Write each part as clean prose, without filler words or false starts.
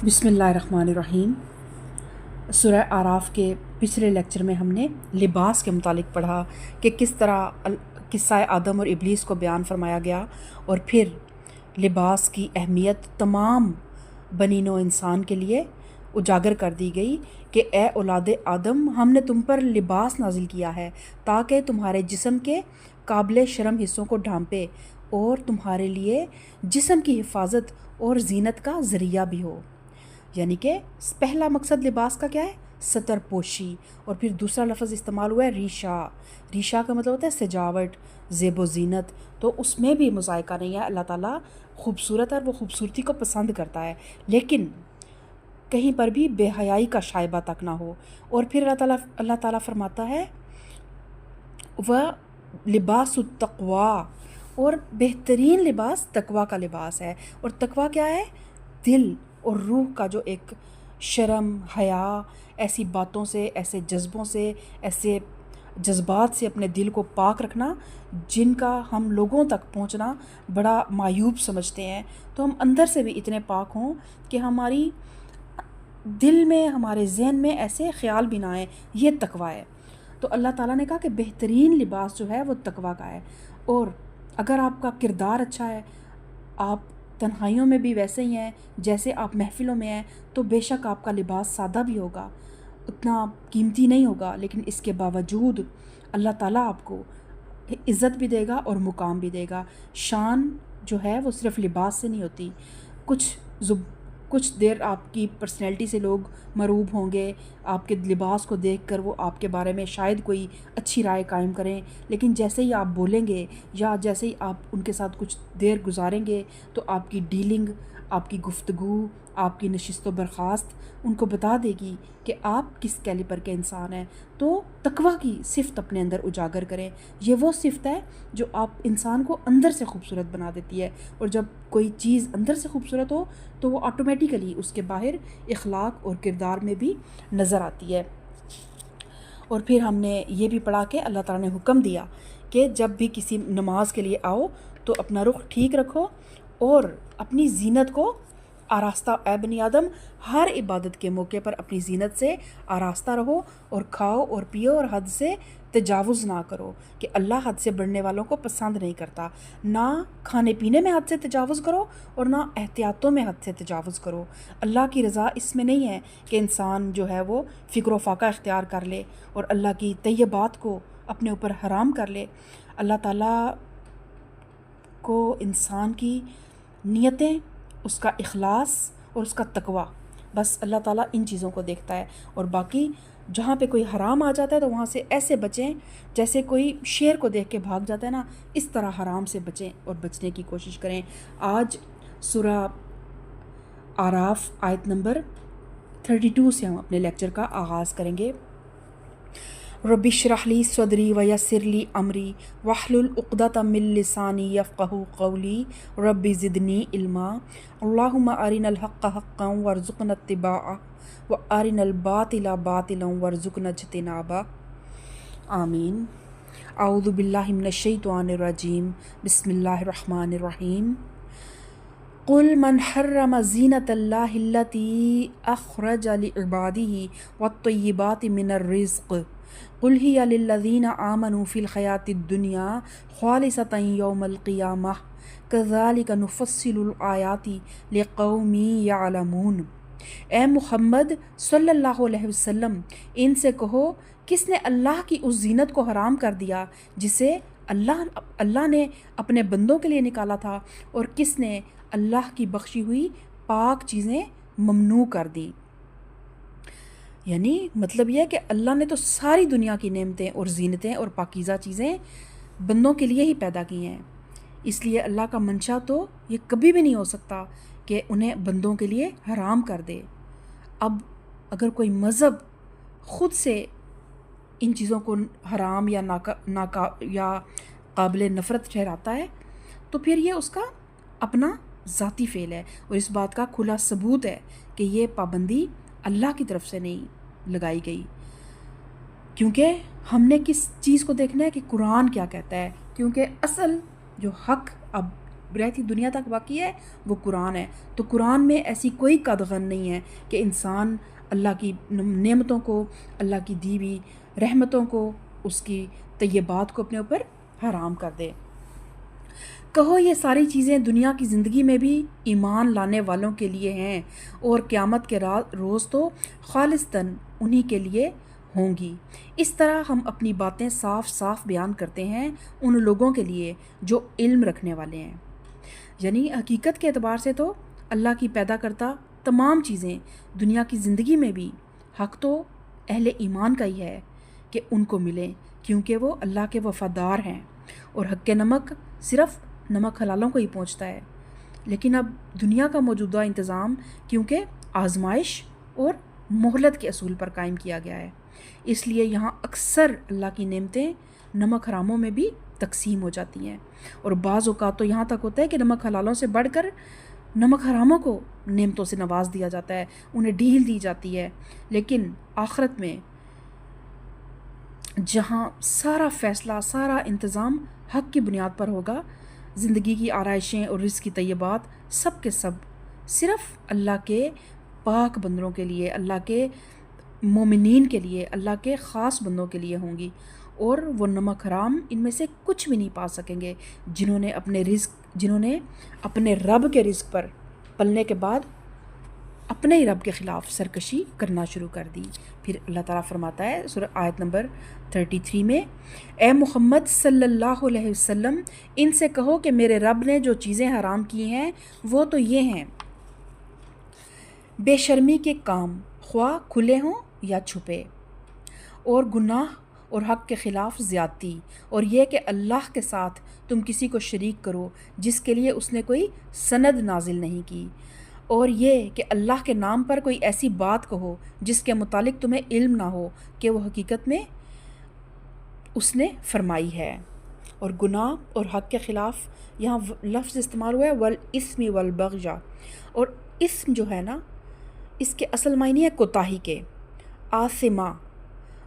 بسم اللہ الرحمن الرحیم۔ سورہ اعراف کے پچھلے لیکچر میں ہم نے لباس کے متعلق پڑھا کہ کس طرح قصہ آدم اور ابلیس کو بیان فرمایا گیا، اور پھر لباس کی اہمیت تمام بنی نوع انسان کے لیے اجاگر کر دی گئی کہ اے اولاد آدم، ہم نے تم پر لباس نازل کیا ہے تاکہ تمہارے جسم کے قابل شرم حصوں کو ڈھانپے اور تمہارے لیے جسم کی حفاظت اور زینت کا ذریعہ بھی ہو۔ یعنی کہ پہلا مقصد لباس کا کیا ہے؟ ستر پوشی، اور پھر دوسرا لفظ استعمال ہوا ہے ریشہ۔ ریشہ کا مطلب ہوتا ہے سجاوٹ، زیب و زینت، تو اس میں بھی مذائقہ نہیں ہے۔ اللہ تعالیٰ خوبصورت ہے اور وہ خوبصورتی کو پسند کرتا ہے، لیکن کہیں پر بھی بے حیائی کا شائبہ تک نہ ہو۔ اور پھر اللہ تعالیٰ فرماتا ہے وہ لباس التقویٰ، اور بہترین لباس تقویٰ کا لباس ہے۔ اور تقویٰ کیا ہے؟ دل اور روح کا جو ایک شرم، حیا، ایسی باتوں سے، ایسے جذبوں سے، ایسے جذبات سے اپنے دل کو پاک رکھنا جن کا ہم لوگوں تک پہنچنا بڑا معیوب سمجھتے ہیں، تو ہم اندر سے بھی اتنے پاک ہوں کہ ہماری دل میں، ہمارے ذہن میں ایسے خیال بھی نہ آئیں۔ یہ تقویٰ ہے۔ تو اللہ تعالیٰ نے کہا کہ بہترین لباس جو ہے وہ تقویٰ کا ہے۔ اور اگر آپ کا کردار اچھا ہے، آپ تنہائیوں میں بھی ویسے ہی ہیں جیسے آپ محفلوں میں ہیں، تو بے شک آپ کا لباس سادہ بھی ہوگا، اتنا قیمتی نہیں ہوگا، لیکن اس کے باوجود اللہ تعالیٰ آپ کو عزت بھی دے گا اور مقام بھی دے گا۔ شان جو ہے وہ صرف لباس سے نہیں ہوتی۔ کچھ دیر آپ کی پرسنالٹی سے لوگ مرعوب ہوں گے، آپ کے لباس کو دیکھ کر وہ آپ کے بارے میں شاید کوئی اچھی رائے قائم کریں، لیکن جیسے ہی آپ بولیں گے یا جیسے ہی آپ ان کے ساتھ کچھ دیر گزاریں گے تو آپ کی ڈیلنگ، آپ کی گفتگو، آپ کی نشست و برخاست ان کو بتا دے گی کہ آپ کس کیلیبر کے انسان ہیں۔ تو تقویٰ کی صفت اپنے اندر اجاگر کریں۔ یہ وہ صفت ہے جو آپ انسان کو اندر سے خوبصورت بنا دیتی ہے، اور جب کوئی چیز اندر سے خوبصورت ہو تو وہ آٹومیٹیکلی اس کے باہر اخلاق اور کردار میں بھی نظر آتی ہے۔ اور پھر ہم نے یہ بھی پڑھا کہ اللہ تعالیٰ نے حکم دیا کہ جب بھی کسی نماز کے لیے آؤ تو اپنا رخ ٹھیک رکھو اور اپنی زینت کو آراستہ، اے بنی آدم، ہر عبادت کے موقع پر اپنی زینت سے آراستہ رہو، اور کھاؤ اور پیو اور حد سے تجاوز نہ کرو، کہ اللہ حد سے بڑھنے والوں کو پسند نہیں کرتا۔ نہ کھانے پینے میں حد سے تجاوز کرو اور نہ احتیاطوں میں حد سے تجاوز کرو۔ اللہ کی رضا اس میں نہیں ہے کہ انسان جو ہے وہ فکر و فاقہ اختیار کر لے اور اللہ کی طیبات کو اپنے اوپر حرام کر لے۔ اللہ تعالیٰ کو انسان کی نیتیں، اس کا اخلاص اور اس کا تقویٰ، بس اللہ تعالیٰ ان چیزوں کو دیکھتا ہے۔ اور باقی جہاں پہ کوئی حرام آ جاتا ہے تو وہاں سے ایسے بچیں جیسے کوئی شیر کو دیکھ کے بھاگ جاتا ہے نا، اس طرح حرام سے بچیں اور بچنے کی کوشش کریں۔ آج سورہ اعراف آیت نمبر 32 سے ہم اپنے لیکچر کا آغاز کریں گے۔ رب اشرح لی صدری ویسر لی امری واحلل عقدۃ من لسانی یفقہوا قولی رب زدنی علما اللہم ارنا الحق حقا وارزقنا اتباعہ وارنا الباطل باطلا وارزقنا اجتنابہ، آمین۔ اعوذ باللہ من الشیطان الرجیم، بسم اللہ الرحمن الرحیم۔ قل من حرم زینۃ اللہ التی اخرج لعبادہ والطیبات من الرزق قل ہی للذین آمنوا فی الحیاۃ الدنیا خالصۃ یوم القیامہ کذالک نفصل الآیات لقوم یعلمون۔ اے محمد صلی اللہ علیہ وسلم، ان سے کہو، کس نے اللہ کی اس زینت کو حرام کر دیا جسے اللہ نے اپنے بندوں کے لیے نکالا تھا، اور کس نے اللہ کی بخشی ہوئی پاک چیزیں ممنوع کر دی؟ یعنی مطلب یہ ہے کہ اللہ نے تو ساری دنیا کی نعمتیں اور زینتیں اور پاکیزہ چیزیں بندوں کے لیے ہی پیدا کی ہیں، اس لیے اللہ کا منشا تو یہ کبھی بھی نہیں ہو سکتا کہ انہیں بندوں کے لیے حرام کر دے۔ اب اگر کوئی مذہب خود سے ان چیزوں کو حرام یا قابل نفرت ٹھہراتا ہے تو پھر یہ اس کا اپنا ذاتی فعل ہے، اور اس بات کا کھلا ثبوت ہے کہ یہ پابندی اللہ کی طرف سے نہیں لگائی گئی، کیونکہ ہم نے کس چیز کو دیکھنا ہے کہ قرآن کیا کہتا ہے، کیونکہ اصل جو حق اب رہتی دنیا تک باقی ہے وہ قرآن ہے۔ تو قرآن میں ایسی کوئی قدغن نہیں ہے کہ انسان اللہ کی نعمتوں کو، اللہ کی دی ہوئی رحمتوں کو، اس کی طیبات کو اپنے اوپر حرام کر دے۔ کہو یہ ساری چیزیں دنیا کی زندگی میں بھی ایمان لانے والوں کے لیے ہیں، اور قیامت کے روز تو خالصتاً انہی کے لیے ہوں گی۔ اس طرح ہم اپنی باتیں صاف صاف بیان کرتے ہیں ان لوگوں کے لیے جو علم رکھنے والے ہیں۔ یعنی حقیقت کے اعتبار سے تو اللہ کی پیدا کرتا تمام چیزیں دنیا کی زندگی میں بھی حق تو اہل ایمان کا ہی ہے کہ ان کو ملیں، کیونکہ وہ اللہ کے وفادار ہیں، اور حق نمک صرف نمک حلالوں کو ہی پہنچتا ہے۔ لیکن اب دنیا کا موجودہ انتظام کیونکہ آزمائش اور مہلت کے اصول پر قائم کیا گیا ہے، اس لیے یہاں اکثر اللہ کی نعمتیں نمک حراموں میں بھی تقسیم ہو جاتی ہیں، اور بعض اوقات تو یہاں تک ہوتا ہے کہ نمک حلالوں سے بڑھ کر نمک حراموں کو نعمتوں سے نواز دیا جاتا ہے، انہیں ڈھیل دی جاتی ہے۔ لیکن آخرت میں جہاں سارا فیصلہ، سارا انتظام حق کی بنیاد پر ہوگا، زندگی کی آرائشیں اور رزق کی طیبات سب کے سب صرف اللہ کے پاک بندوں کے لیے، اللہ کے مومنین کے لیے، اللہ کے خاص بندوں کے لیے ہوں گی، اور وہ نمک حرام ان میں سے کچھ بھی نہیں پا سکیں گے جنہوں نے اپنے رب کے رزق پر پلنے کے بعد اپنے ہی رب کے خلاف سرکشی کرنا شروع کر دی۔ پھر اللہ تعالیٰ فرماتا ہے سورہ آیت نمبر 33 میں، اے محمد صلی اللہ علیہ وسلم ان سے کہو کہ میرے رب نے جو چیزیں حرام کی ہیں وہ تو یہ ہیں: بے شرمی کے کام، خواہ کھلے ہوں یا چھپے، اور گناہ اور حق کے خلاف زیادتی، اور یہ کہ اللہ کے ساتھ تم کسی کو شریک کرو جس کے لیے اس نے کوئی سند نازل نہیں کی، اور یہ کہ اللہ کے نام پر کوئی ایسی بات کہو جس کے متعلق تمہیں علم نہ ہو کہ وہ حقیقت میں اس نے فرمائی ہے۔ اور گناہ اور حق کے خلاف یہاں لفظ استعمال ہوا ہے والاسم والبغی، اور اسم جو ہے نا اس کے اصل معنی ہے کوتاہی کے۔ آثمہ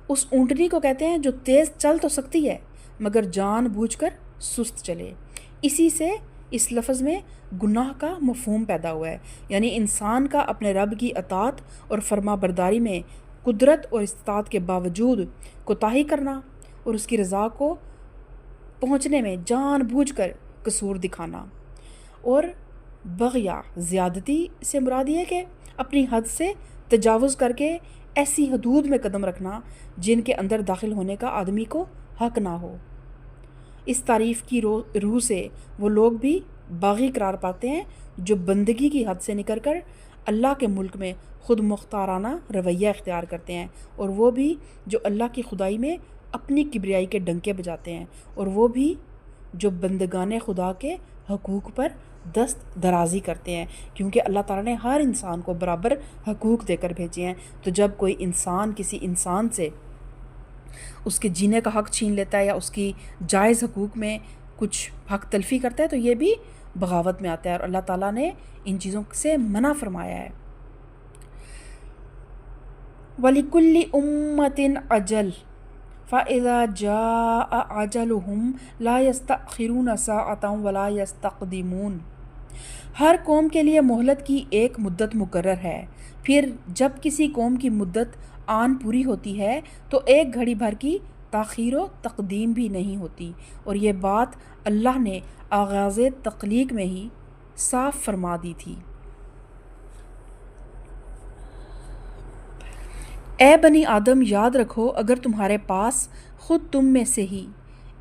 اس اونٹنی کو کہتے ہیں جو تیز چل تو سکتی ہے مگر جان بوجھ کر سست چلے، اسی سے اس لفظ میں گناہ کا مفہوم پیدا ہوا ہے، یعنی انسان کا اپنے رب کی اطاعت اور فرما برداری میں قدرت اور استطاعت کے باوجود کوتاہی کرنا، اور اس کی رضا کو پہنچنے میں جان بوجھ کر قصور دکھانا۔ اور بغیہ زیادتی سے مراد یہ ہے کہ اپنی حد سے تجاوز کر کے ایسی حدود میں قدم رکھنا جن کے اندر داخل ہونے کا آدمی کو حق نہ ہو۔ اس تعریف کی روح سے وہ لوگ بھی باغی قرار پاتے ہیں جو بندگی کی حد سے نکل کر اللہ کے ملک میں خود مختارانہ رویہ اختیار کرتے ہیں، اور وہ بھی جو اللہ کی خدائی میں اپنی کبریائی کے ڈنکے بجاتے ہیں، اور وہ بھی جو بندگان خدا کے حقوق پر دست درازی کرتے ہیں، کیونکہ اللہ تعالیٰ نے ہر انسان کو برابر حقوق دے کر بھیجے ہیں۔ تو جب کوئی انسان کسی انسان سے اس کے جینے کا حق چھین لیتا ہے یا اس کی جائز حقوق میں کچھ حق تلفی کرتا ہے تو یہ بھی بغاوت میں آتا ہے، اور اللہ تعالیٰ نے ان چیزوں سے منع فرمایا ہے۔ وَلِكُلِّ أُمَّةٍ أَجَلٌ فَإِذَا جَاءَ أَجَلُهُمْ لَا يَسْتَأْخِرُونَ سَاعَةً وَلَا يَسْتَقْدِمُونَ۔ ہر قوم کے لیے مہلت کی ایک مدت مقرر ہے، پھر جب کسی قوم کی مدت آن پوری ہوتی ہے تو ایک گھڑی بھر کی تاخیر و تقدیم بھی نہیں ہوتی، اور یہ بات اللہ نے آغاز تخلیق میں ہی صاف فرما دی تھی۔ اے بنی آدم یاد رکھو اگر تمہارے پاس خود تم میں سے ہی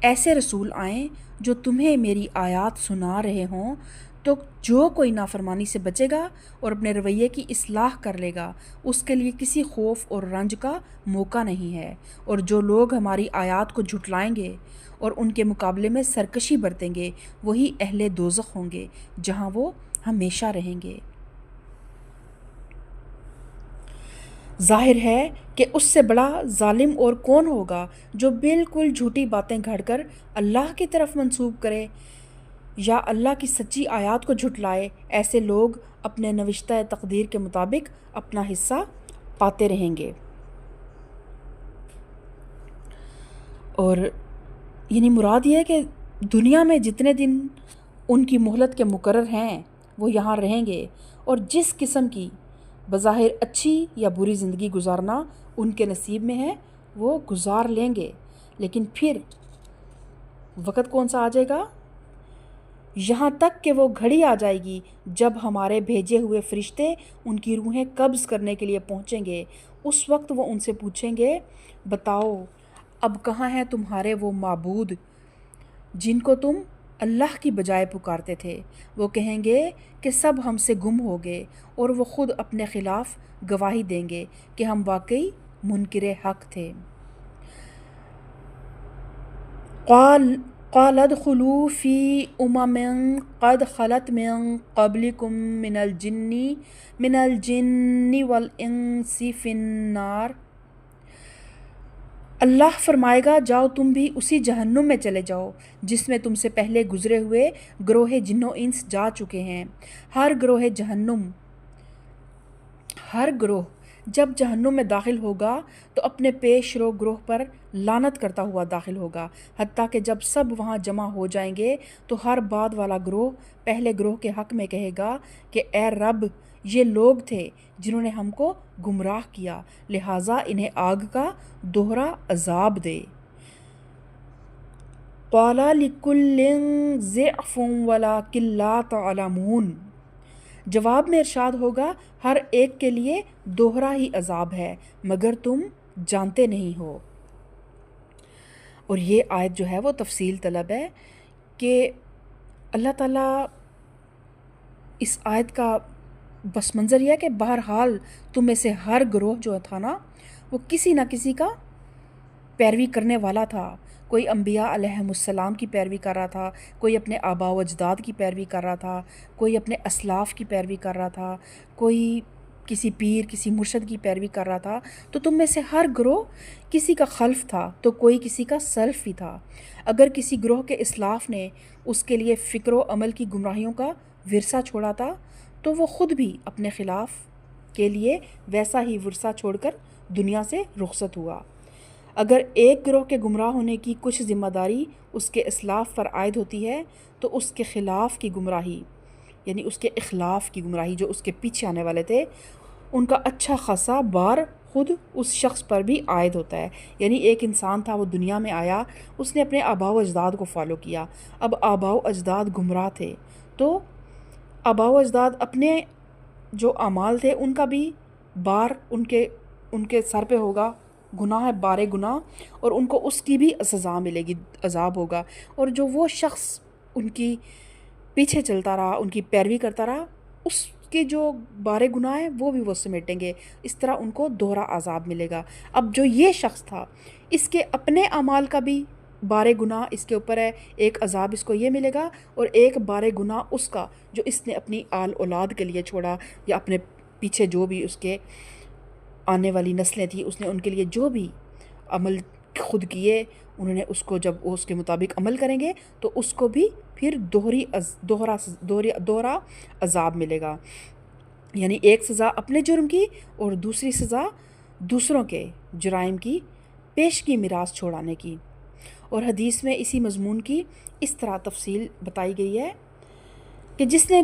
ایسے رسول آئیں جو تمہیں میری آیات سنا رہے ہوں تو جو کوئی نافرمانی سے بچے گا اور اپنے رویے کی اصلاح کر لے گا اس کے لیے کسی خوف اور رنج کا موقع نہیں ہے، اور جو لوگ ہماری آیات کو جھٹلائیں گے اور ان کے مقابلے میں سرکشی برتیں گے وہی اہل دوزخ ہوں گے جہاں وہ ہمیشہ رہیں گے۔ ظاہر ہے کہ اس سے بڑا ظالم اور کون ہوگا جو بالکل جھوٹی باتیں گھڑ کر اللہ کی طرف منسوب کرے یا اللہ کی سچی آیات کو جھٹلائے۔ ایسے لوگ اپنے نوشتہ تقدیر کے مطابق اپنا حصہ پاتے رہیں گے۔ اور یعنی مراد یہ ہے کہ دنیا میں جتنے دن ان کی مہلت کے مقرر ہیں، وہ یہاں رہیں گے، اور جس قسم کی بظاہر اچھی یا بری زندگی گزارنا ان کے نصیب میں ہے وہ گزار لیں گے۔ لیکن پھر وقت کون سا آ جائے گا؟ یہاں تک کہ وہ گھڑی آ جائے گی جب ہمارے بھیجے ہوئے فرشتے ان کی روحیں قبض کرنے کے لیے پہنچیں گے۔ اس وقت وہ ان سے پوچھیں گے، بتاؤ اب کہاں ہیں تمہارے وہ معبود جن کو تم اللہ کی بجائے پکارتے تھے؟ وہ کہیں گے کہ سب ہم سے گم ہو گئے، اور وہ خود اپنے خلاف گواہی دیں گے کہ ہم واقعی منکر حق تھے۔ قال ادخلوا فی قد خلت من قبلکم من الجن والانس فی النار۔ اللہ فرمائے گا، جاؤ تم بھی اسی جہنم میں چلے جاؤ جس میں تم سے پہلے گزرے ہوئے گروہ جن و انس جا چکے ہیں۔ ہر گروہ جب جہنم میں داخل ہوگا تو اپنے پیش رو گروہ پر لعنت کرتا ہوا داخل ہوگا، حتیٰ کہ جب سب وہاں جمع ہو جائیں گے تو ہر بعد والا گروہ پہلے گروہ کے حق میں کہے گا کہ اے رب، یہ لوگ تھے جنہوں نے ہم کو گمراہ کیا، لہٰذا انہیں آگ کا دوہرا عذاب دے۔ قَالَ لِكُلٍّ ضِعْفٌ وَلَٰكِن لَّا تَعْلَمُونَ۔ جواب میں ارشاد ہوگا، ہر ایک کے لیے دوہرا ہی عذاب ہے مگر تم جانتے نہیں ہو۔ اور یہ آیت جو ہے وہ تفصیل طلب ہے کہ اللہ تعالیٰ اس آیت کا بس منظر یہ ہے کہ بہرحال تم میں سے ہر گروہ جو تھا نا وہ کسی نہ کسی کا پیروی کرنے والا تھا۔ کوئی انبیاء علیہم السلام کی پیروی کر رہا تھا، کوئی اپنے آباء و اجداد کی پیروی کر رہا تھا، کوئی اپنے اسلاف کی پیروی کر رہا تھا، کوئی کسی پیر کسی مرشد کی پیروی کر رہا تھا۔ تو تم میں سے ہر گروہ کسی کا خلف تھا تو کوئی کسی کا سلف ہی تھا۔ اگر کسی گروہ کے اسلاف نے اس کے لیے فکر و عمل کی گمراہیوں کا ورثہ چھوڑا تھا تو وہ خود بھی اپنے خلاف کے لیے ویسا ہی ورثہ چھوڑ کر دنیا سے رخصت ہوا۔ اگر ایک گروہ کے گمراہ ہونے کی کچھ ذمہ داری اس کے اسلاف پر عائد ہوتی ہے تو اس کے خلاف کی گمراہی، یعنی اس کے اخلاف کی گمراہی جو اس کے پیچھے آنے والے تھے، ان کا اچھا خاصا بار خود اس شخص پر بھی عائد ہوتا ہے۔ یعنی ایک انسان تھا، وہ دنیا میں آیا، اس نے اپنے آباء و اجداد کو فالو کیا۔ اب آباء و اجداد گمراہ تھے تو آباء و اجداد اپنے جو اعمال تھے ان کا بھی بار ان کے سر پہ ہوگا، گناہ ہے، بار گناہ، اور ان کو اس کی بھی سزا ملے گی، عذاب ہوگا۔ اور جو وہ شخص ان کی پیچھے چلتا رہا، ان کی پیروی کرتا رہا، اس کے جو بار گناہ ہیں وہ بھی وہ سمیٹیں گے، اس طرح ان کو دوہرا عذاب ملے گا۔ اب جو یہ شخص تھا، اس کے اپنے اعمال کا بھی بار گناہ اس کے اوپر ہے، ایک عذاب اس کو یہ ملے گا، اور ایک بار گناہ اس کا جو اس نے اپنی آل اولاد کے لیے چھوڑا، یا اپنے پیچھے جو بھی اس کے آنے والی نسلیں تھیں اس نے ان کے لیے جو بھی عمل خود کیے، انہوں نے اس کو جب وہ اس کے مطابق عمل کریں گے تو اس کو بھی پھر دوہرا عذاب ملے گا۔ یعنی ایک سزا اپنے جرم کی اور دوسری سزا دوسروں کے جرائم کی پیشگی میراث چھوڑانے کی۔ اور حدیث میں اسی مضمون کی اس طرح تفصیل بتائی گئی ہے کہ جس نے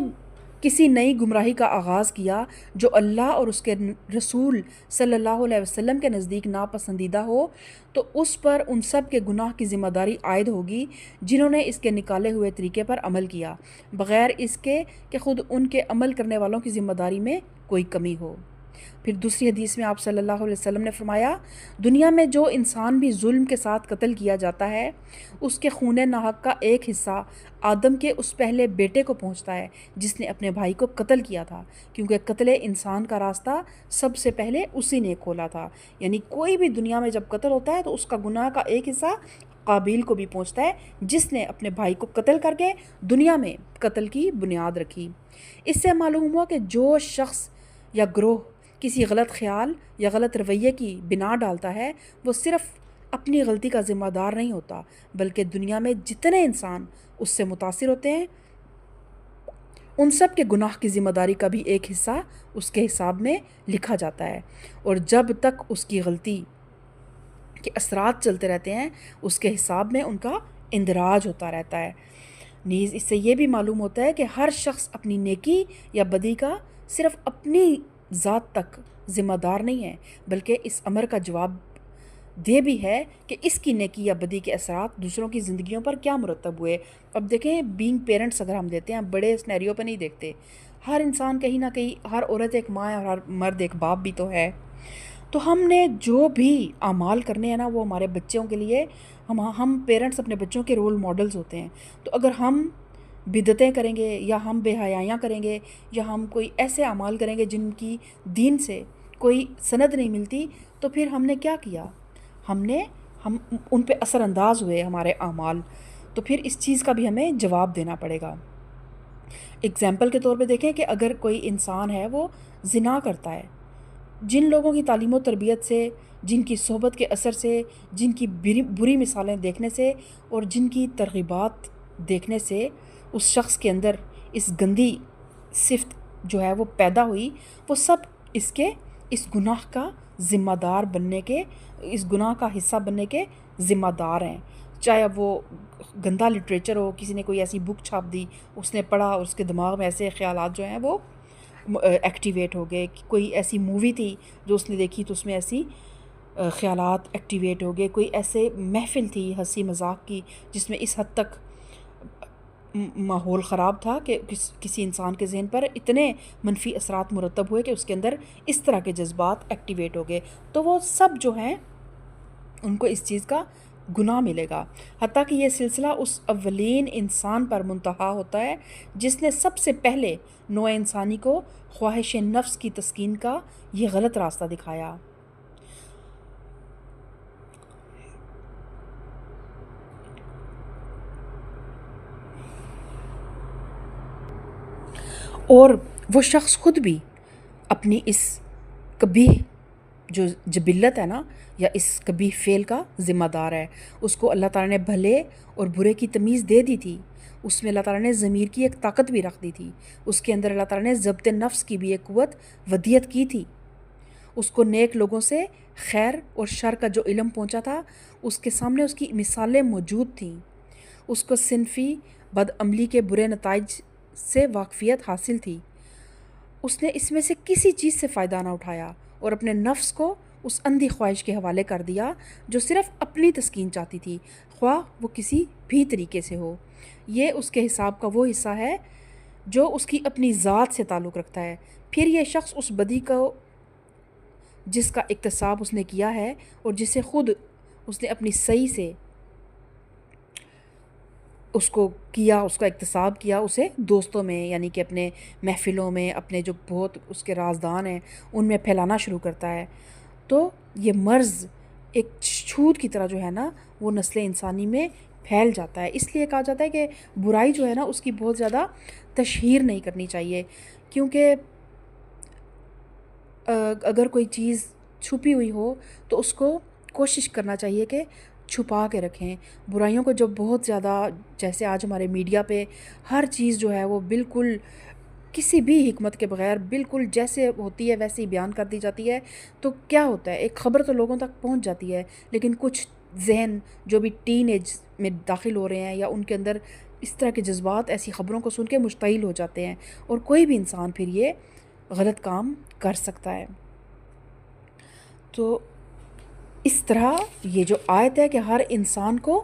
کسی نئی گمراہی کا آغاز کیا جو اللہ اور اس کے رسول صلی اللہ علیہ وسلم کے نزدیک ناپسندیدہ ہو، تو اس پر ان سب کے گناہ کی ذمہ داری عائد ہوگی جنہوں نے اس کے نکالے ہوئے طریقے پر عمل کیا، بغیر اس کے کہ خود ان کے عمل کرنے والوں کی ذمہ داری میں کوئی کمی ہو۔ پھر دوسری حدیث میں آپ صلی اللہ علیہ وسلم نے فرمایا، دنیا میں جو انسان بھی ظلم کے ساتھ قتل کیا جاتا ہے، اس کے خون ناحق کا ایک حصہ آدم کے اس پہلے بیٹے کو پہنچتا ہے جس نے اپنے بھائی کو قتل کیا تھا، کیونکہ قتل انسان کا راستہ سب سے پہلے اسی نے کھولا تھا۔ یعنی کوئی بھی دنیا میں جب قتل ہوتا ہے تو اس کا گناہ کا ایک حصہ قابیل کو بھی پہنچتا ہے جس نے اپنے بھائی کو قتل کر کے دنیا میں قتل کی بنیاد رکھی۔ اس سے معلوم ہوا کہ جو شخص یا گروہ کسی غلط خیال یا غلط رویے کی بنا ڈالتا ہے وہ صرف اپنی غلطی کا ذمہ دار نہیں ہوتا، بلکہ دنیا میں جتنے انسان اس سے متاثر ہوتے ہیں ان سب کے گناہ کی ذمہ داری کا بھی ایک حصہ اس کے حساب میں لکھا جاتا ہے، اور جب تک اس کی غلطی کے اثرات چلتے رہتے ہیں اس کے حساب میں ان کا اندراج ہوتا رہتا ہے۔ نیز اس سے یہ بھی معلوم ہوتا ہے کہ ہر شخص اپنی نیکی یا بدی کا صرف اپنی ذات تک ذمہ دار نہیں ہے، بلکہ اس امر کا جواب دہ بھی ہے کہ اس کی نیکی یا بدی کے اثرات دوسروں کی زندگیوں پر کیا مرتب ہوئے۔ اب دیکھیں، بینگ پیرنٹس اگر ہم دیتے ہیں، بڑے سنیریو پہ نہیں دیکھتے، ہر انسان کہیں نہ کہیں، ہر عورت ایک ماں ہے اور ہر مرد ایک باپ بھی تو ہے۔ تو ہم نے جو بھی اعمال کرنے ہیں نا، وہ ہمارے بچوں کے لیے، ہم پیرنٹس اپنے بچوں کے رول ماڈلز ہوتے ہیں۔ تو اگر ہم بدعتیں کریں گے یا ہم بے حیائیاں کریں گے یا ہم کوئی ایسے اعمال کریں گے جن کی دین سے کوئی سند نہیں ملتی، تو پھر ہم نے کیا کیا؟ ہم ان پہ اثر انداز ہوئے ہمارے اعمال، تو پھر اس چیز کا بھی ہمیں جواب دینا پڑے گا۔ اگزامپل کے طور پہ دیکھیں کہ اگر کوئی انسان ہے وہ زنا کرتا ہے، جن لوگوں کی تعلیم و تربیت سے، جن کی صحبت کے اثر سے، جن کی بری مثالیں دیکھنے سے اور جن کی ترغیبات دیکھنے سے اس شخص کے اندر اس گندی صفت جو ہے وہ پیدا ہوئی، وہ سب اس گناہ کا ذمہ دار بننے کے، اس گناہ کا حصہ بننے کے ذمہ دار ہیں۔ چاہے اب وہ گندا لٹریچر ہو، کسی نے کوئی ایسی بک چھاپ دی، اس نے پڑھا اور اس کے دماغ میں ایسے خیالات جو ہیں وہ ایکٹیویٹ ہو گئے، کوئی ایسی مووی تھی جو اس نے دیکھی تو اس میں ایسی خیالات ایکٹیویٹ ہو گئے، کوئی ایسے محفل تھی ہنسی مذاق کی جس میں اس حد تک ماحول خراب تھا کہ کسی انسان کے ذہن پر اتنے منفی اثرات مرتب ہوئے کہ اس کے اندر اس طرح کے جذبات ایکٹیویٹ ہو گئے، تو وہ سب جو ہیں ان کو اس چیز کا گناہ ملے گا۔ حتیٰ کہ یہ سلسلہ اس اولین انسان پر منتہا ہوتا ہے جس نے سب سے پہلے نوع انسانی کو خواہش نفس کی تسکین کا یہ غلط راستہ دکھایا۔ اور وہ شخص خود بھی اپنی اس قبیح جو جبلت ہے نا، یا اس قبیح فعل کا ذمہ دار ہے۔ اس کو اللہ تعالیٰ نے بھلے اور برے کی تمیز دے دی تھی، اس میں اللہ تعالیٰ نے ضمیر کی ایک طاقت بھی رکھ دی تھی، اس کے اندر اللہ تعالیٰ نے ضبط نفس کی بھی ایک قوت ودیت کی تھی، اس کو نیک لوگوں سے خیر اور شر کا جو علم پہنچا تھا، اس کے سامنے اس کی مثالیں موجود تھیں، اس کو صنفی بد عملی کے برے نتائج سے واقفیت حاصل تھی، اس نے اس میں سے کسی چیز سے فائدہ نہ اٹھایا اور اپنے نفس کو اس اندھی خواہش کے حوالے کر دیا جو صرف اپنی تسکین چاہتی تھی، خواہ وہ کسی بھی طریقے سے ہو۔ یہ اس کے حساب کا وہ حصہ ہے جو اس کی اپنی ذات سے تعلق رکھتا ہے۔ پھر یہ شخص اس بدی کو جس کا اکتساب اس نے کیا ہے اور جسے خود اس نے اپنی صحیح سے اس کا اکتساب کیا، اسے دوستوں میں یعنی کہ اپنے محفلوں میں، اپنے جو بہت اس کے رازدان ہیں ان میں پھیلانا شروع کرتا ہے۔ تو یہ مرض ایک چھوت کی طرح جو ہے نا وہ نسل انسانی میں پھیل جاتا ہے۔ اس لیے کہا جاتا ہے کہ برائی جو ہے نا اس کی بہت زیادہ تشہیر نہیں کرنی چاہیے، کیونکہ اگر کوئی چیز چھپی ہوئی ہو تو اس کو کوشش کرنا چاہیے کہ چھپا کے رکھیں۔ برائیوں کو جب بہت زیادہ، جیسے آج ہمارے میڈیا پہ ہر چیز جو ہے وہ بالکل کسی بھی حکمت کے بغیر بالکل جیسے ہوتی ہے ویسے ہی بیان کر دی جاتی ہے، تو کیا ہوتا ہے، ایک خبر تو لوگوں تک پہنچ جاتی ہے، لیکن کچھ ذہن جو بھی ٹین ایج میں داخل ہو رہے ہیں یا ان کے اندر اس طرح کے جذبات ایسی خبروں کو سن کے مشتعل ہو جاتے ہیں، اور کوئی بھی انسان پھر یہ غلط کام کر سکتا ہے۔ تو اس طرح یہ جو آیت ہے کہ ہر انسان کو،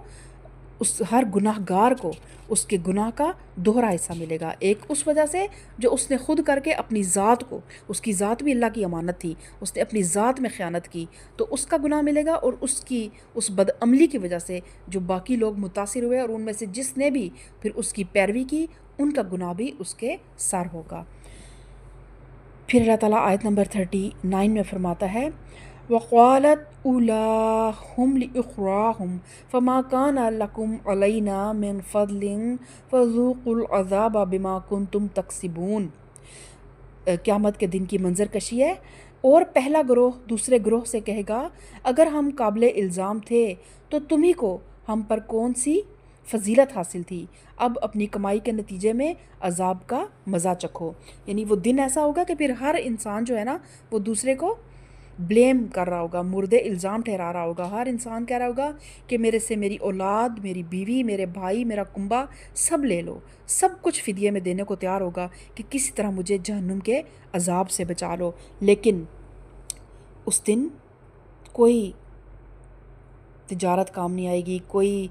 ہر گناہ گار کو اس کے گناہ کا دوہرا حصہ ملے گا، ایک اس وجہ سے جو اس نے خود کر کے اپنی ذات کو، اس کی ذات بھی اللہ کی امانت تھی، اس نے اپنی ذات میں خیانت کی تو اس کا گناہ ملے گا، اور اس بد عملی کی وجہ سے جو باقی لوگ متاثر ہوئے اور ان میں سے جس نے بھی پھر اس کی پیروی کی ان کا گناہ بھی اس کے سر ہوگا۔ پھر اللہ تعالیٰ آیت نمبر 39 میں فرماتا ہے وَقَالَتْ أُولَاهُمْ لِأُخْرَاهُمْ فَمَا كَانَ لَكُمْ عَلَيْنَا مِنْ فَضْلٍ فَذُوقُوا الْعَذَابَ بِمَا كُنْتُمْ تَكْسِبُونَ۔ قیامت کے دن کی منظر کشی ہے، اور پہلا گروہ دوسرے گروہ سے کہے گا اگر ہم قابل الزام تھے تو تمہیں کو ہم پر کون سی فضیلت حاصل تھی، اب اپنی کمائی کے نتیجے میں عذاب کا مزہ چکھو۔ یعنی وہ دن ایسا ہوگا کہ پھر ہر انسان جو ہے نا وہ دوسرے کو بلیم کر رہا ہوگا، مردے الزام ٹھہرا رہا ہوگا، ہر انسان کہہ رہا ہوگا کہ میرے سے میری اولاد، میری بیوی، میرے بھائی، میرا کنبہ سب لے لو، سب کچھ فدیے میں دینے کو تیار ہوگا کہ کسی طرح مجھے جہنم کے عذاب سے بچا لو۔ لیکن اس دن کوئی تجارت کام نہیں آئے گی، کوئی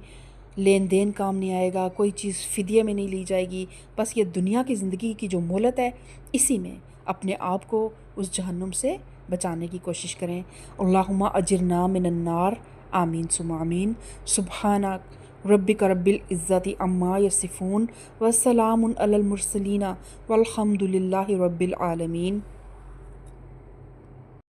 لین دین کام نہیں آئے گا، کوئی چیز فدیے میں نہیں لی جائے گی۔ بس یہ دنیا کی زندگی کی جو مہلت ہے، اسی میں اپنے آپ کو اس جہنم سے بچانے کی کوشش کریں۔ اللہم اجرنا من النار، آمین ثم آمین۔ سبحانک ربک رب العزت عما یصفون وسلام علی المرسلین والحمد للہ رب العالمین۔